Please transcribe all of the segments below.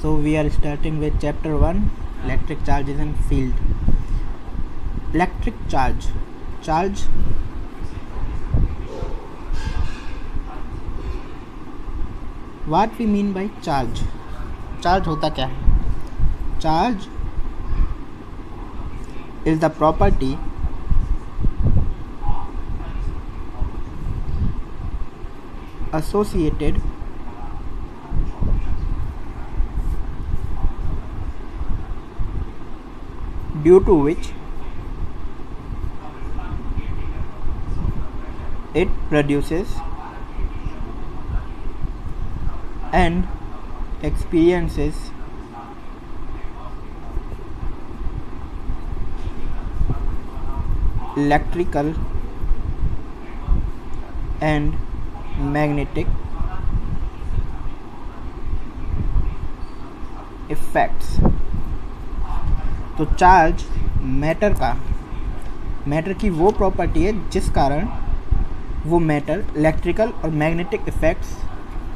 So we are starting with chapter 1, electric charges and field. Electric charge. What we mean by charge? Charge होता क्या है? Charge is the property associated due to which it produces and experiences electrical and magnetic effects. तो charge matter की वो property है जिस कारण वो मैटर इलेक्ट्रिकल और मैग्नेटिक इफ़ेक्ट्स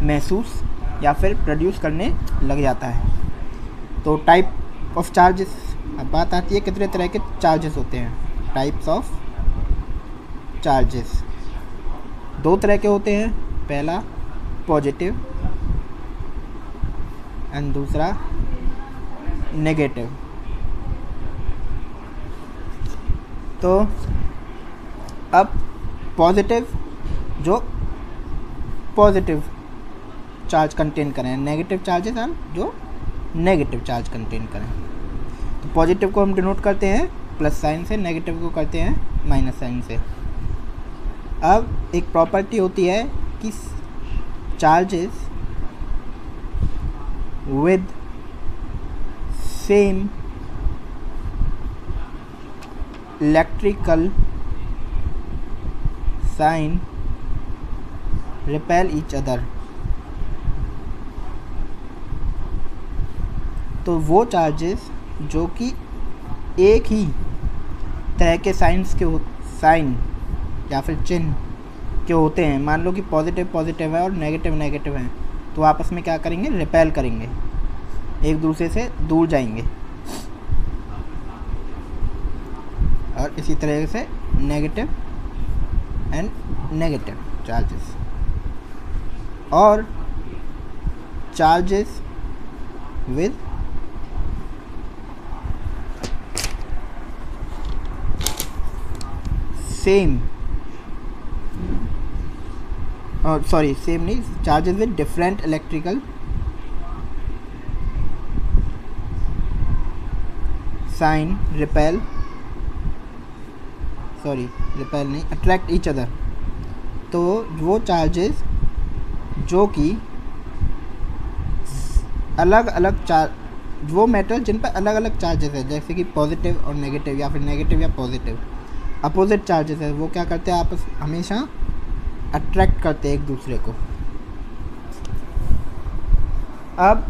महसूस या फिर प्रोड्यूस करने लग जाता है. तो टाइप ऑफ चार्जेस, अब बात आती है कितने तरह के चार्जेस होते हैं. टाइप्स ऑफ चार्जेस 2 तरह के होते हैं. पहला पॉजिटिव एंड दूसरा नेगेटिव. तो अब पॉजिटिव जो पॉजिटिव चार्ज कंटेन करें, नेगेटिव चार्जेस हम जो नेगेटिव चार्ज कंटेन करें. तो पॉजिटिव को हम डिनोट करते हैं प्लस साइन से, नेगेटिव को करते हैं माइनस साइन से. अब एक प्रॉपर्टी होती है कि charges with same electrical sign repel each other. तो वो चार्जेस जो कि एक ही तरह के साइन या फिर चिन्ह के होते हैं, मान लो कि पॉजिटिव पॉजिटिव है और नेगेटिव नेगेटिव है, तो आपस में क्या करेंगे, रिपेल करेंगे, एक दूसरे से दूर जाएंगे. और इसी तरह से नेगेटिव एंड नेगेटिव चार्जेस. और चार्जेस विद सेम सेम नहीं, charges with different electrical sign repel नहीं, अट्रैक्ट ईच अदर. तो वो चार्जेस जो कि अलग अलग वो मेटल जिन पर अलग अलग चार्जेस है, जैसे कि पॉजिटिव और नेगेटिव या फिर नेगेटिव या पॉजिटिव अपोजिट चार्जेस है, वो क्या करते हैं, आपस हमेशा अट्रैक्ट करते हैं एक दूसरे को. अब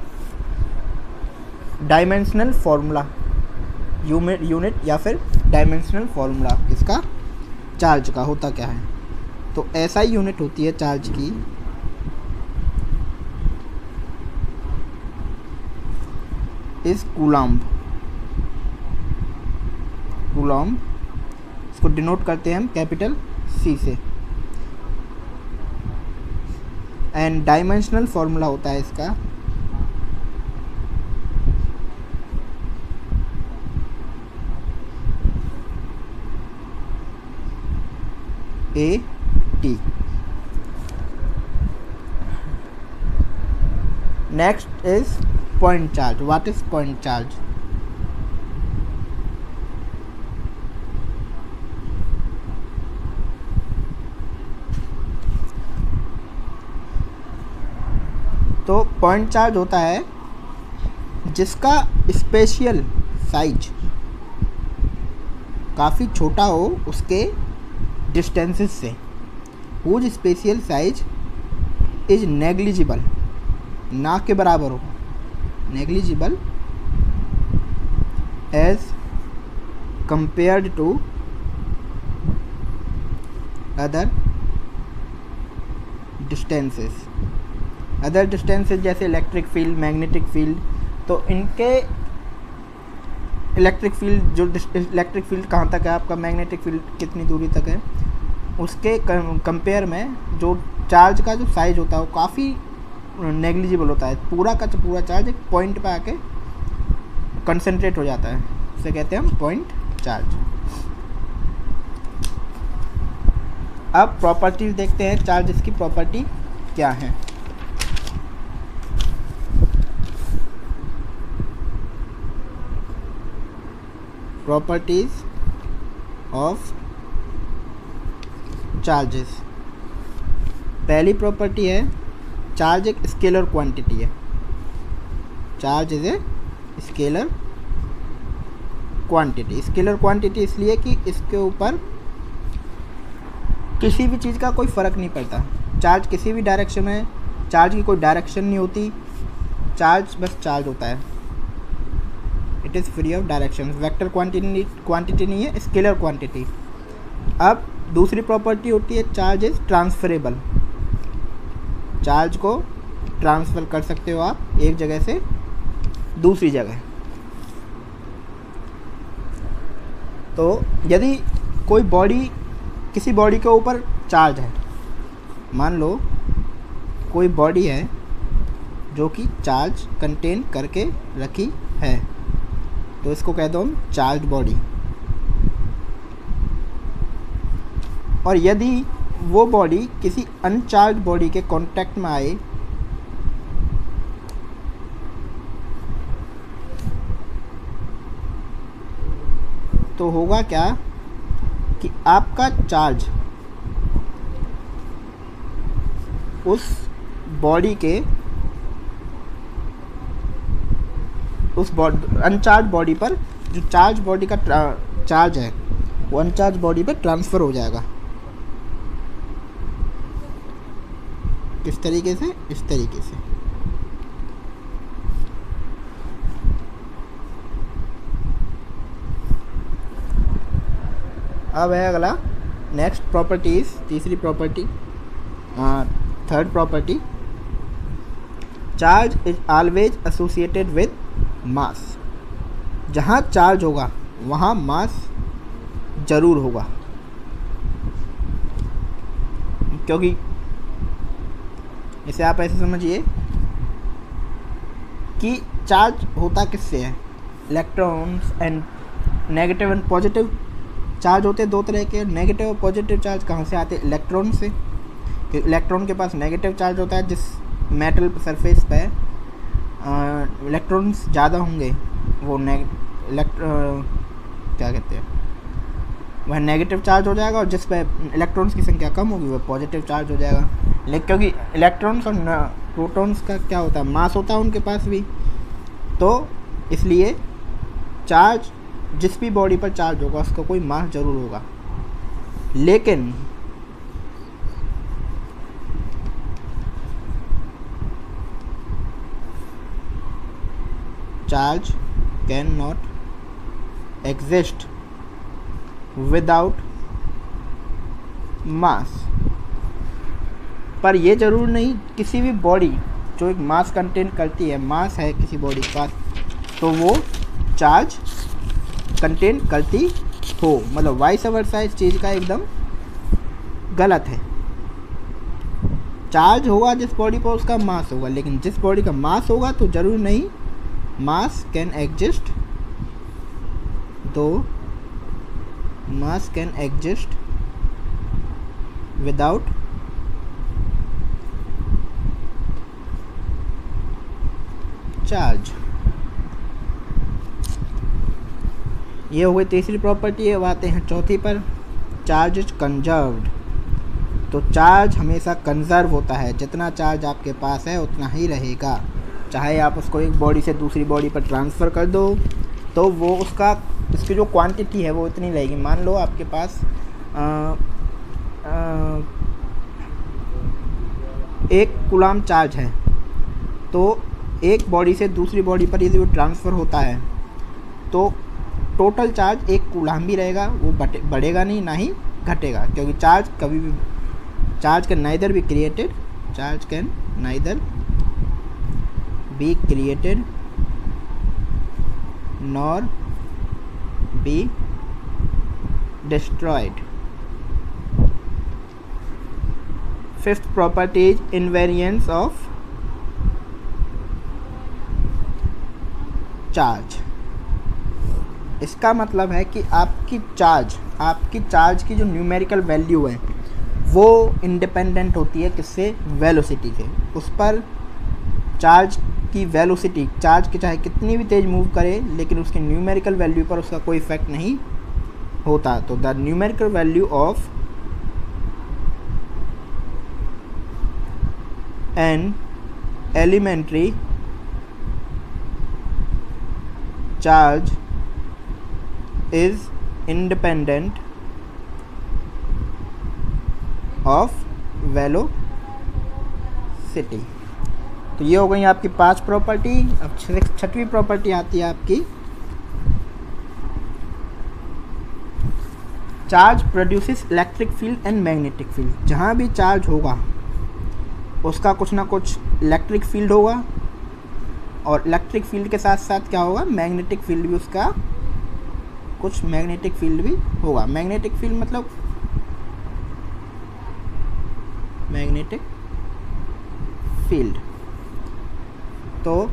डायमेंशनल फॉर्मूला, यूनिट या फिर डायमेंशनल फॉर्मूला किसका, चार्ज का होता क्या है. तो ऐसा ही यूनिट होती है चार्ज की इस कूलॉम्ब. इसको डिनोट करते हैं हम कैपिटल C से. एंड डायमेंशनल फॉर्मूला होता है इसका AT. Next is point charge. What is point charge? तो पॉइंट चार्ज होता है जिसका स्पेशियल साइज काफ़ी छोटा हो उसके डिस्टेंसेस से, whose spatial size is negligible, ना के बराबर हो, negligible as compared to other distances. Other distances जैसे इलेक्ट्रिक फील्ड, मैग्नेटिक फील्ड, तो इनके इलेक्ट्रिक फील्ड कहाँ तक है, आपका मैग्नेटिक फील्ड कितनी दूरी तक है, उसके कंपेयर में जो चार्ज का जो साइज होता है वो काफ़ी नेग्लिजिबल होता है। पूरा का पूरा चार्ज एक पॉइंट पे आके कंसंट्रेट हो जाता है, इसे कहते हैं हम पॉइंट चार्ज। अब प्रॉपर्टीज देखते हैं चार्जेस की प्रॉपर्टी क्या है। Properties of charges. पहली प्रॉपर्टी है चार्ज एक स्केलर क्वांटिटी है। Charge is a scalar quantity. Scalar quantity इसलिए कि इसके ऊपर किसी भी चीज़ का कोई फ़र्क नहीं पड़ता। चार्ज किसी भी डायरेक्शन में, चार्ज की कोई डायरेक्शन नहीं होती, चार्ज बस चार्ज होता है। It is free of direction. Vector quantity नहीं है, स्केलर क्वांटिटी। अब दूसरी प्रॉपर्टी होती है चार्ज इज़ ट्रांसफरेबल। चार्ज को ट्रांसफ़र कर सकते हो आप एक जगह से दूसरी जगह। तो यदि कोई बॉडी, किसी बॉडी के ऊपर चार्ज है, मान लो कोई बॉडी है जो कि चार्ज कंटेन करके रखी है, तो इसको कह दो हम चार्ज बॉडी। और यदि वो बॉडी किसी अनचार्ज बॉडी के कांटेक्ट में आए तो होगा क्या कि आपका चार्ज उस बॉडी के, उस अनचार्ज बॉडी पर, जो चार्ज बॉडी का चार्ज है वो अनचार्ज बॉडी पे ट्रांसफ़र हो जाएगा। किस तरीके से? इस तरीके से। अब है अगला नेक्स्ट प्रॉपर्टीज, तीसरी property, third property, charge is always associated with mass. जहाँ चार्ज होगा वहाँ मास जरूर होगा, क्योंकि इसे आप ऐसे समझिए कि चार्ज होता किससे है? Electrons and negative and positive charge होते हैं दो तरह के। नेगेटिव और पॉजिटिव चार्ज कहाँ से आते हैं? इलेक्ट्रॉन से। कि इलेक्ट्रॉन के पास नेगेटिव चार्ज होता है, जिस मेटल सरफेस पे इलेक्ट्रॉन्स ज़्यादा होंगे वो क्या कहते हैं, वह नेगेटिव चार्ज हो जाएगा, और जिस पे इलेक्ट्रॉन्स की संख्या कम होगी वह पॉजिटिव चार्ज हो जाएगा। लेकिन क्योंकि इलेक्ट्रॉन्स और प्रोटॉन्स का क्या होता है, मास होता है उनके पास भी, तो इसलिए चार्ज, जिस भी बॉडी पर चार्ज होगा उसका कोई मास जरूर होगा। लेकिन charge can not exist without mass. पर ये ज़रूर नहीं किसी भी बॉडी जो एक मास कंटेन करती है, मास है किसी बॉडी के पास, तो वो चार्ज कंटेन करती हो। मतलब वाइस वर्सा इस चीज़ का एकदम गलत है। चार्ज होगा जिस बॉडी पर उसका मास होगा, लेकिन जिस बॉडी का मास होगा तो ज़रूर नहीं मास कैन एग्जिस्ट, दो मास कैन एग्जिस्ट विदाउट चार्ज। ये हो गई तीसरी प्रॉपर्टी। अब आते हैं चौथी पर, चार्ज इज कंजर्व्ड। तो चार्ज हमेशा कंजर्व होता है, जितना चार्ज आपके पास है उतना ही रहेगा। चाहे आप उसको एक बॉडी से दूसरी बॉडी पर ट्रांसफ़र कर दो तो वो उसकी जो क्वांटिटी है वो इतनी रहेगी। मान लो आपके पास एक कूलाम चार्ज है, तो एक बॉडी से दूसरी बॉडी पर यदि वो ट्रांसफ़र होता है तो टोटल चार्ज एक कूलाम भी रहेगा, वो बढ़ेगा नहीं ना ही घटेगा, क्योंकि चार्ज कभी भी, charge can neither be created, charge can neither be created nor be destroyed. Fifth property is invariance of charge. इसका मतलब है कि आपकी चार्ज की जो न्यूमेरिकल वैल्यू है वो इंडिपेंडेंट होती है किससे, वेलोसिटी से। उस पर चार्ज की वेलोसिटी, चार्ज की चाहे कितनी भी तेज़ मूव करे लेकिन उसके न्यूमेरिकल वैल्यू पर उसका कोई इफेक्ट नहीं होता। तो the numerical value of an elementary charge is independent of velocity. तो ये हो गई आपकी 5 प्रॉपर्टी। अब छठवीं प्रॉपर्टी आती है आपकी, charge produces electric field and magnetic field. जहाँ भी चार्ज होगा उसका कुछ ना कुछ इलेक्ट्रिक फील्ड होगा, और इलेक्ट्रिक फील्ड के साथ साथ क्या होगा, मैग्नेटिक फील्ड भी, उसका कुछ मैग्नेटिक फील्ड भी होगा। मैग्नेटिक फील्ड मतलब मैग्नेटिक फील्ड। तो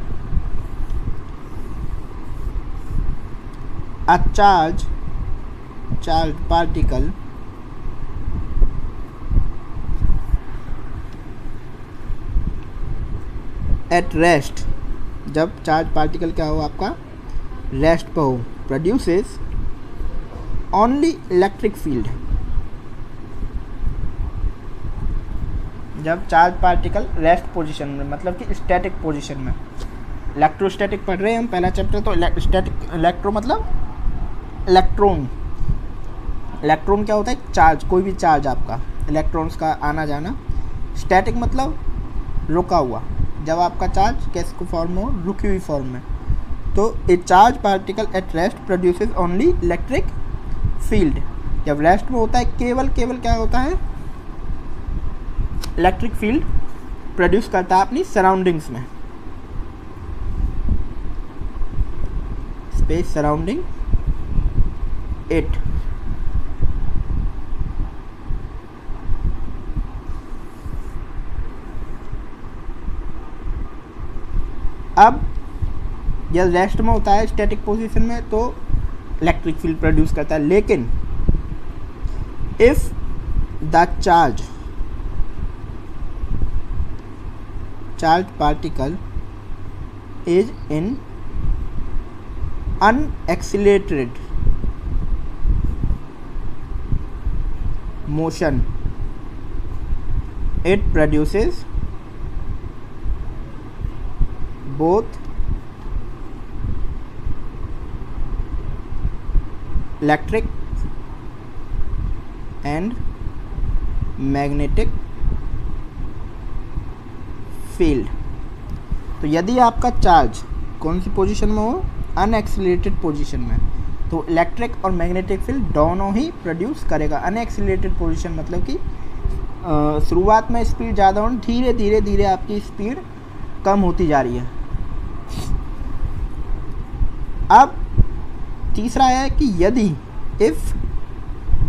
a charge particle at rest, जब चार्ज पार्टिकल क्या हो, आपका रेस्ट पर हो, प्रोड्यूसेस ओनली इलेक्ट्रिक फील्ड। जब चार्ज पार्टिकल रेस्ट पोजीशन में, मतलब कि स्टैटिक पोजीशन में, इलेक्ट्रोस्टैटिक पढ़ रहे हैं हम पहला चैप्टर, तो स्टैटिक, इलेक्ट्रो मतलब इलेक्ट्रॉन। इलेक्ट्रॉन क्या होता है, चार्ज, कोई भी चार्ज आपका, इलेक्ट्रॉन्स का आना जाना। स्टैटिक मतलब रुका हुआ, जब आपका चार्ज कैसे को फॉर्म हो, रुकी हुई फॉर्म में। तो ए charge particle at rest produces only electric field. जब रेस्ट में होता है केवल क्या होता है, इलेक्ट्रिक फील्ड प्रोड्यूस करता है अपनी सराउंडिंग्स में, स्पेस सराउंडिंग इट। अब जब रेस्ट में होता है स्टैटिक पोजीशन में तो इलेक्ट्रिक फील्ड प्रोड्यूस करता है, लेकिन if the charge particle is in unaccelerated motion, it produces both electric and magnetic field। तो यदि आपका चार्ज कौन सी पोजीशन में हो, अनएक्सीलरेटेड पोजीशन में, तो इलेक्ट्रिक और मैग्नेटिक फील्ड दोनों ही प्रोड्यूस करेगा। अनएक्सीलरेटेड पोजीशन मतलब कि शुरुआत में स्पीड ज़्यादा हो, धीरे धीरे धीरे आपकी स्पीड कम होती जा रही है। अब तीसरा है कि यदि if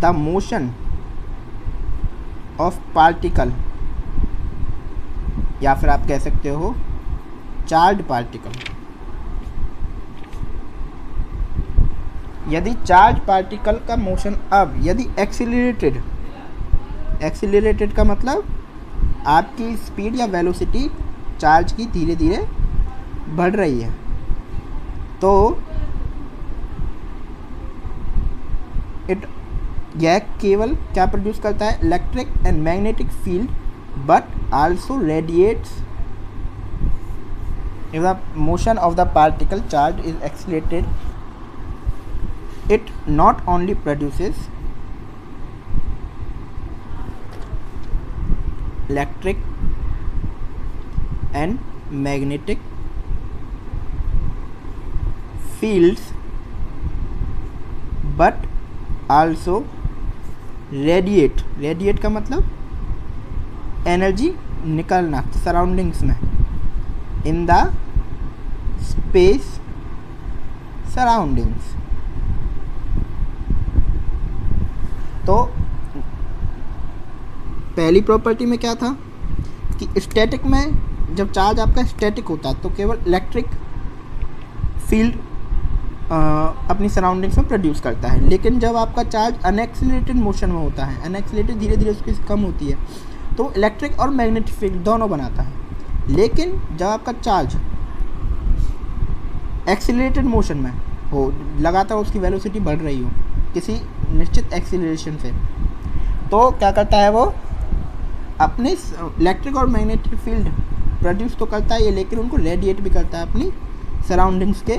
the motion of particle, या फिर आप कह सकते हो चार्ज पार्टिकल, यदि चार्ज पार्टिकल का मोशन अब यदि एक्सीलरेटेड का मतलब आपकी स्पीड या वेलोसिटी चार्ज की धीरे धीरे बढ़ रही है, तो यह केवल क्या प्रोड्यूस करता है, electric and magnetic field, but also radiates. If the motion of the particle charge is accelerated, it not only produces electric and magnetic fields but also radiate का मतलब एनर्जी निकलना सराउंडिंग्स में, in the space सराउंडिंग्स। तो पहली property में क्या था कि स्टैटिक में जब चार्ज आपका स्टैटिक होता है तो केवल इलेक्ट्रिक फील्ड अपनी सराउंडिंग्स में प्रोड्यूस करता है, लेकिन जब आपका चार्ज अनएक्सिलरेटेड मोशन में होता है, अनएक्सिलरेटेड धीरे धीरे उसकी कम होती है, तो इलेक्ट्रिक और मैग्नेटिक फील्ड दोनों बनाता है। लेकिन जब आपका चार्ज एक्सिलरेटेड मोशन में हो, लगातार उसकी वेलोसिटी बढ़ रही हो किसी निश्चित एक्सिलरेशन से, तो क्या करता है वो अपने इलेक्ट्रिक और मैग्नेटिक फील्ड प्रोड्यूस तो करता है ये, लेकिन उनको रेडिएट भी करता है अपनी सराउंडिंग्स के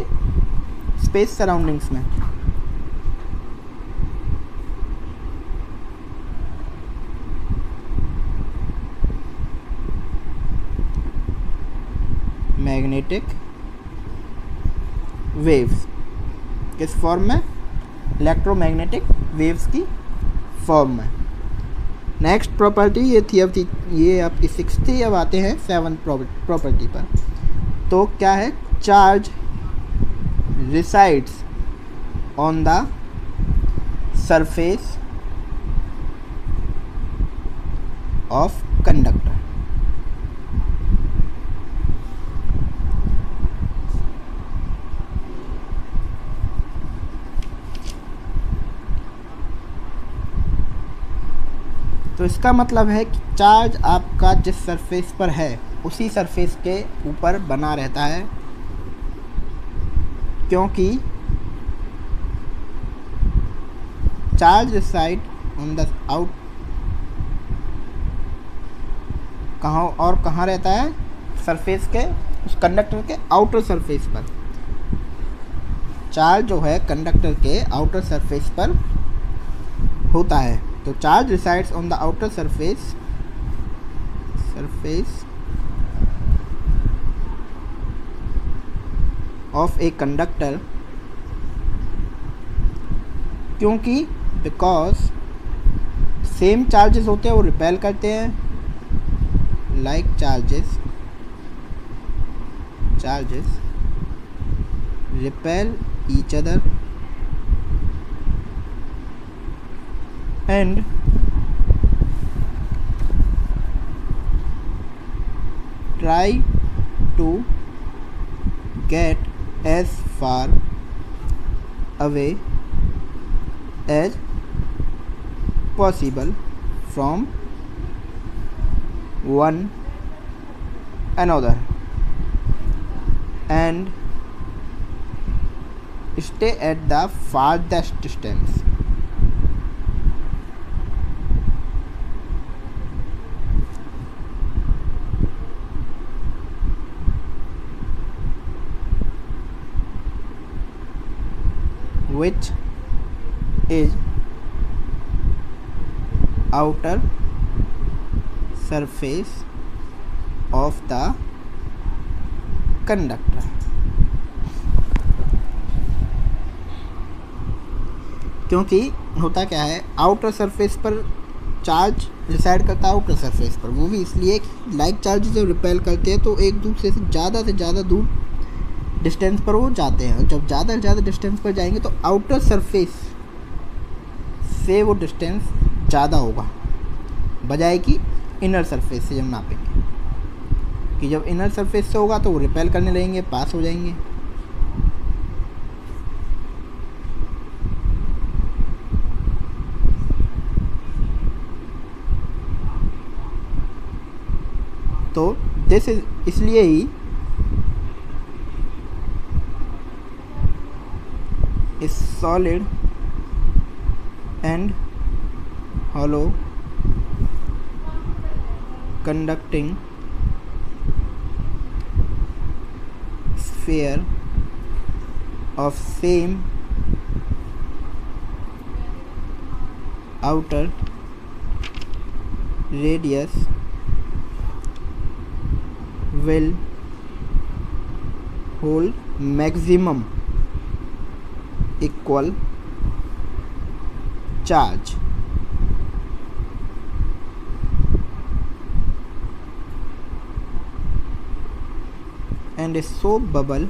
स्पेस सराउंडिंग्स में। मैग्नेटिक वेव्स किस फॉर्म में? इलेक्ट्रोमैग्नेटिक वेव्स की फॉर्म में। नेक्स्ट प्रॉपर्टी ये थी, अब थी ये आपकी 6 थी। अब आते हैं 7th प्रॉपर्टी पर। तो क्या है? Charge resides on the surface of conductor. तो इसका मतलब है कि चार्ज आपका जिस सरफेस पर है उसी सरफेस के ऊपर बना रहता है, क्योंकि charge reside on the out कहाँ रहता है? सरफेस के, उस कंडक्टर के आउटर सरफेस पर। चार्ज जो है कंडक्टर के आउटर सरफेस पर होता है। तो charge resides on the outer surface of a conductor, क्योंकि बिकॉज सेम चार्जेस होते हैं वो रिपेल करते हैं, like charges repel each other and try to get as far away as possible from one another and stay at the farthest distance. Which is outer surface of the conductor. क्योंकि होता क्या है, outer surface पर charge reside करता है outer surface पर, वो भी इसलिए कि लाइक चार्ज जब रिपेल करते हैं तो एक दूसरे से ज़्यादा दूर डिस्टेंस पर वो जाते हैं। जब ज़्यादा से ज़्यादा डिस्टेंस पर जाएंगे तो आउटर सरफेस से वो डिस्टेंस ज़्यादा होगा बजाय कि इनर सरफेस से जब नापेंगे, कि जब इनर सरफेस से होगा तो वो रिपेल करने लगेंगे, पास हो जाएंगे। तो दिस इज इसलिए ही is solid and hollow conducting sphere of same outer radius will hold maximum equal charge and a soap bubble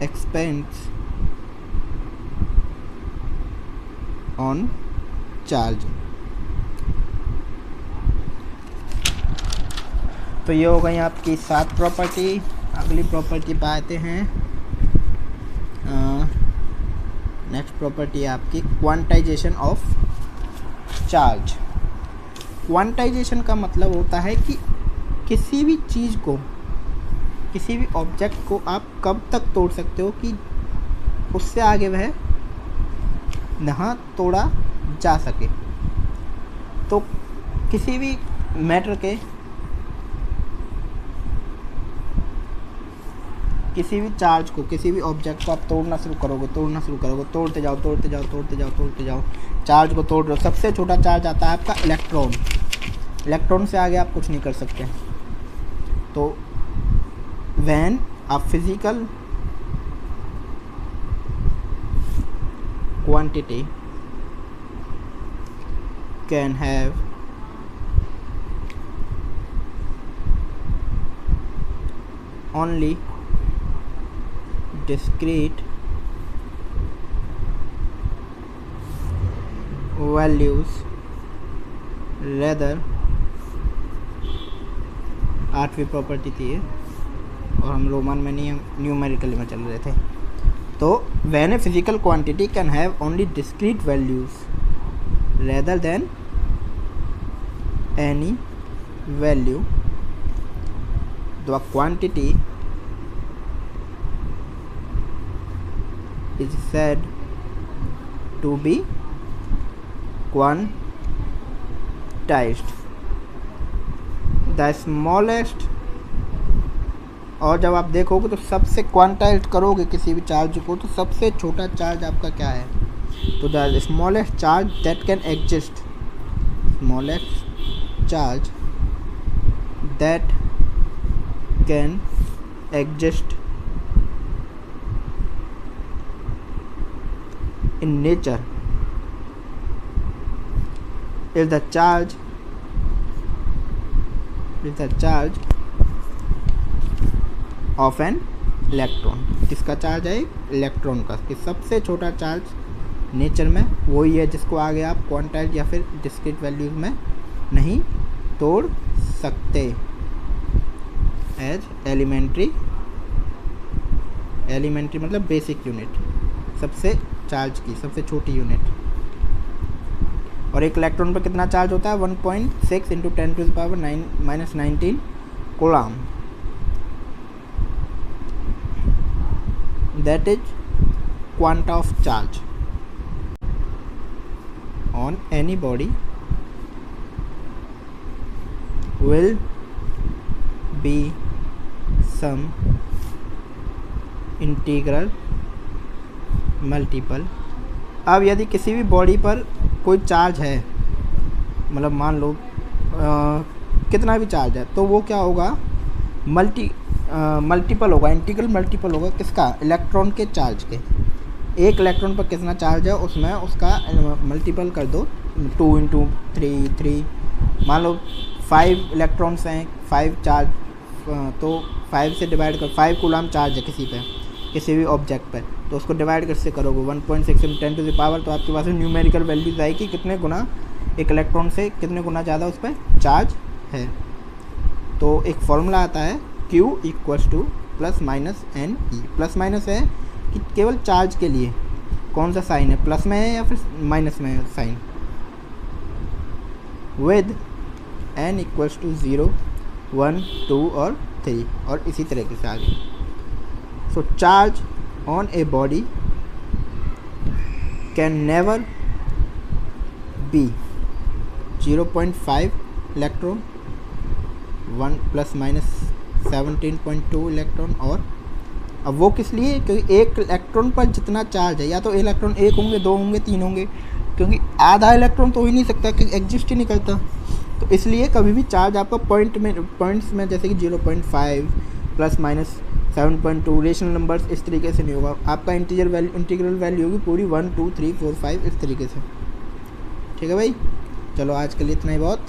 expense on charge. तो ये हो गई आपकी 7 प्रॉपर्टी। अगली प्रॉपर्टी पे आते हैं। नेक्स्ट प्रॉपर्टी है आपकी क्वांटाइजेशन ऑफ चार्ज। क्वांटाइजेशन का मतलब होता है कि किसी भी चीज़ को, किसी भी ऑब्जेक्ट को आप कब तक तोड़ सकते हो कि उससे आगे वह ना तोड़ा जा सके। तो किसी भी मैटर के, किसी भी चार्ज को, किसी भी ऑब्जेक्ट को आप तोड़ना शुरू करोगे, तोड़ते जाओ, चार्ज को तोड़ रहे हो। सबसे छोटा चार्ज आता है आपका इलेक्ट्रॉन। इलेक्ट्रॉन से आगे आप कुछ नहीं कर सकते। तो when a physical quantity can have only discrete values, rather 8वीं प्रॉपर्टी थी ये, और हम रोमन में नहीं, हम न्यूमेरिकल में चल रहे थे। तो when a physical quantity can have only discrete values rather than any value, the quantity is said to be quantized. The smallest, और जब आप देखोगे तो सबसे क्वांटाइज करोगे किसी भी चार्ज को, तो सबसे छोटा चार्ज आपका क्या है? तो the smallest charge that can exist, smallest charge that can exist in nature is the charge of an electron। किसका चार्ज है? इलेक्ट्रॉन का। कि सबसे छोटा चार्ज नेचर में वही है जिसको आगे आप क्वांटाइज या फिर डिस्क्रीट वैल्यूज में नहीं तोड़ सकते। एज एलिमेंट्री मतलब बेसिक यूनिट, सबसे चार्ज की सबसे छोटी यूनिट। और एक इलेक्ट्रॉन पर कितना चार्ज होता है? 1.6 × 10⁻⁻19 coulomb. That is quanta of charge on any body will be some integral multiple. अब यदि किसी भी बॉडी पर कोई चार्ज है, मतलब मान लो कितना भी चार्ज है, तो वो क्या होगा? मल्टीपल होगा, इंटीग्रल मल्टीपल होगा किसका? इलेक्ट्रॉन के चार्ज के। एक इलेक्ट्रॉन पर कितना चार्ज है उसमें उसका मल्टीपल कर दो, 2 × 3। मान लो 5 इलेक्ट्रॉन्स हैं, 5 चार्ज, तो 5 से डिवाइड कर, 5 कूलम चार्ज है किसी पे, किसी भी ऑब्जेक्ट पर, तो उसको डिवाइड कैसे करोगे? 1.6 × 10⁻, तो आपके पास न्यूमेरिकल वैल्यूज आएगी कितने गुना एक इलेक्ट्रॉन से कितने गुना ज़्यादा उस पर चार्ज है। तो एक फॉर्मूला आता है Q = ±NE। प्लस माइनस है कि केवल चार्ज के लिए कौन सा साइन है, प्लस में है या फिर माइनस में है साइन। विद n = 0, 1, 2 और 3, और इसी तरीके से आगे। So charge on a body can never be 0.5 electron, 1 ± 17.2 electron. और अब वो किस लिए? क्योंकि एक इलेक्ट्रॉन पर जितना चार्ज है, या तो इलेक्ट्रॉन 1 होंगे, 2 होंगे, 3 होंगे, क्योंकि आधा इलेक्ट्रॉन तो हो ही नहीं सकता, कि एग्जिस्ट ही नहीं करता। तो इसलिए कभी भी चार्ज आपका पॉइंट्स में जैसे कि 0.5 ± 7.2 रेशनल नंबर्स इस तरीके से नहीं होगा। आपका इंटीग्रल वैल्यू होगी पूरी 1, 2, 3, 4, 5 इस तरीके से। ठीक है भाई, चलो आज के लिए इतना ही बहुत।